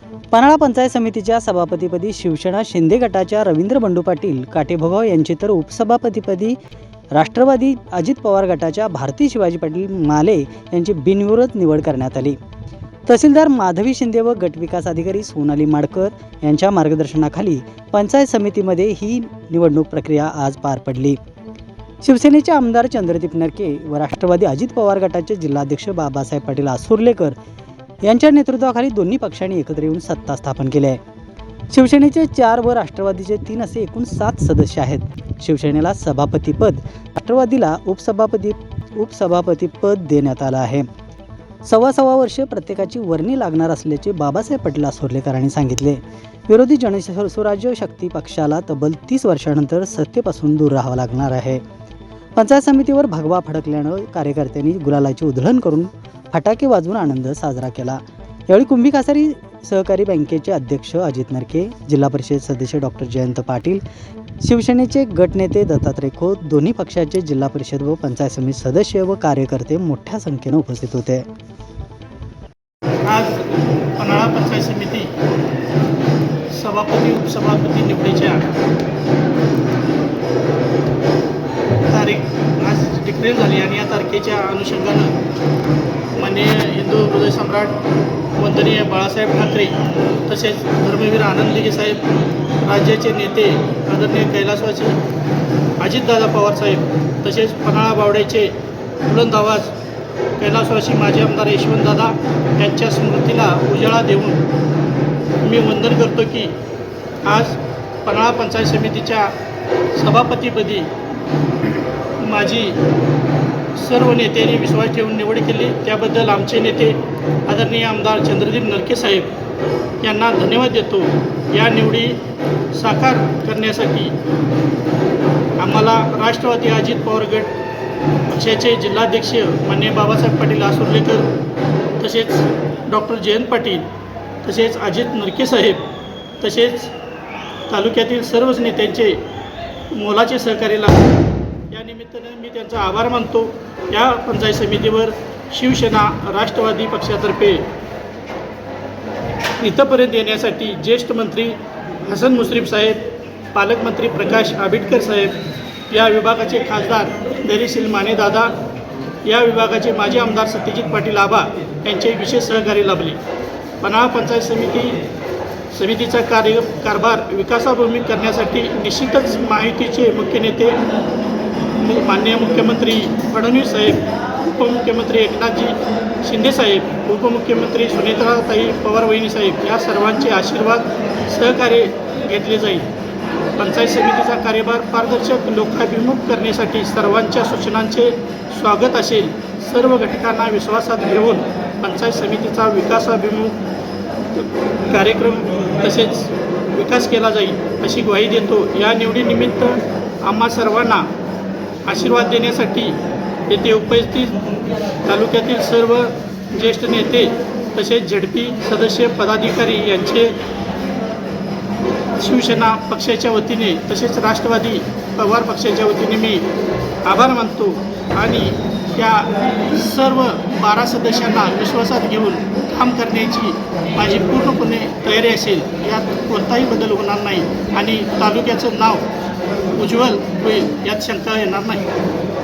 पन्हाळा पंचायत समितीच्या सभापतीपदी शिवसेना शिंदे गटाच्या रवींद्र बंडू पाटील काटेभोगाव यांची तर उपसभापतीपदी राष्ट्रवादी अजित पवार गटाच्या भारती शिवाजी पाटील माले यांची बिनविरोध निवड करण्यात आली। तहसीलदार माधवी शिंदे व गटविकास अधिकारी सोनाली माडकर यांच्या मार्गदर्शनाखाली पंचायत समितीमध्ये ही निवडणूक प्रक्रिया आज पार पडली। शिवसेनेचे आमदार चंद्रदीप नरके व राष्ट्रवादी अजित पवार गटाचे जिल्हाध्यक्ष बाबासाहेब पाटील आसुर्लेकर यांच्या नेतृत्वाखाली दोन्ही पक्षांनी एकत्र येऊन सत्ता स्थापन केली आहे। शिवसेनेचे 4 व राष्ट्रवादीचे 3 असे एकूण 7 सदस्य आहेत। शिवसेनेला सभापतीपद, राष्ट्रवादीला उपसभापतीपद देण्यात आलं आहे। सव्वा वर्ष प्रत्येकाची वर्णी लागणार असल्याचे बाबासाहेब पाटील आसुर्लेकरांनी सांगितले। विरोधी जनसुराज्य शक्ती पक्षाला तब्बल 30 वर्षांनंतर सत्तेपासून दूर राहावं लागणार आहे। पंचायत समितीवर भगवा फडकल्यानं कार्यकर्त्यांनी गुलालाची उधळण करून फटाके वाजवून आनंद साजरा केला। यावेळी कुंभी कासारी सहकारी बँकेचे अध्यक्ष अजित नरके, जिल्हा परिषद सदस्य डॉक्टर जयंत पाटील, शिवसेनेचे गटनेते दत्तात्रय खोत, दोन्ही पक्षाचे जिल्हा परिषद व पंचायत समिती सदस्य व कार्यकर्ते मोठ्या संख्येने उपस्थित होते। आज पन्हाळा पंचायत समिती सभापती उपसभापती निवडीच्या तारीख आज डिक्लेअर झाली आणि या तारखेच्या अनुषंगानं माननीय हिंदू हृदय सम्राट वंदनीय बाळासाहेब ठाकरे तसेच धर्मवीर आनंद दिघे साहेब, राज्याचे नेते आदरणीय कैलासवासी अजितदादा पवार साहेब, तसेच पन्हाळा बावड्याचे बुलंद आवाज कैलासवासी माजी आमदार यशवंतदादा यांच्या स्मृतीला उजाळा देऊन मी वंदन करतो की आज पन्हाळा पंचायत समितीच्या सभापतीपदी माझी सर्व नेत्यांनी विश्वास ठेवून निवड केली। त्याबद्दल आमचे नेते आदरणीय आमदार चंद्रदीप नरके साहेब यांना धन्यवाद देतो। या निवडी साकार करण्यासाठी आम्हाला राष्ट्रवादी अजित पवार गट पक्षाचे जिल्हाध्यक्ष माननीय बाबासाहेब पाटील आसुर्लेकर, तसेच डॉक्टर जयंत पाटील, तसेच अजित नरके साहेब, तसेच तालुक्यातील सर्वच नेत्यांचे मोलाचे सहकार्य लाभले। या निमित्तानं मी त्यांचा आभार मानतो। या पंचायत समितीवर शिवसेना राष्ट्रवादी पक्षातर्फे इथंपर्यंत येण्यासाठी ज्येष्ठ मंत्री हसन मुश्रीफ साहेब, पालकमंत्री प्रकाश आंबेडकर साहेब, या विभागाचे खासदार धैर्यशील मानेदादा, या विभागाचे माजी आमदार सत्यजित पाटील आबा यांचे विशेष सहकार्य लाभले। पन्हाळा पंचायत समितीचा कारभार विकासाभिमुख करण्यासाठी निश्चितच माहितीचे मुख्य नेते माननीय मुख्यमंत्री फडणवीस साहेब, उपमुख्यमंत्री एकनाथजी शिंदे साहेब, उपमुख्यमंत्री सुनेत्राताई पवार वहिनी साहेब या सर्वांचे आशीर्वाद सहकार्य घेतले जाईल। पंचायत समितीचा कार्यभार पारदर्शक लोकाभिमुख करण्यासाठी सर्वांच्या सूचनांचे स्वागत असेल। सर्व घटकांना विश्वासात घेऊन पंचायत समितीचा विकासाभिमुख कार्यक्रम तसेच विकास केला जाईल अशी ग्वाही देतो। या निवडीनिमित्त आम्हा सर्वांना आशीर्वाद देण्यासाठी येथे उपस्थित तालुक्यातील सर्व ज्येष्ठ नेते तसेच झेडपी सदस्य पदाधिकारी यांचे शिवसेना पक्षाच्या वतीने तसेच राष्ट्रवादी पवार पक्षाच्या वतीने मी आभार मानतो आणि त्या सर्व 12 सदस्यांना विश्वासात घेऊन काम करण्याची माझी पूर्णपणे तयारी असेल। यात कोणताही बदल होणार नाही आणि तालुक्याचं नाव उज्ज्वल होईल यात शंका येणार नाही।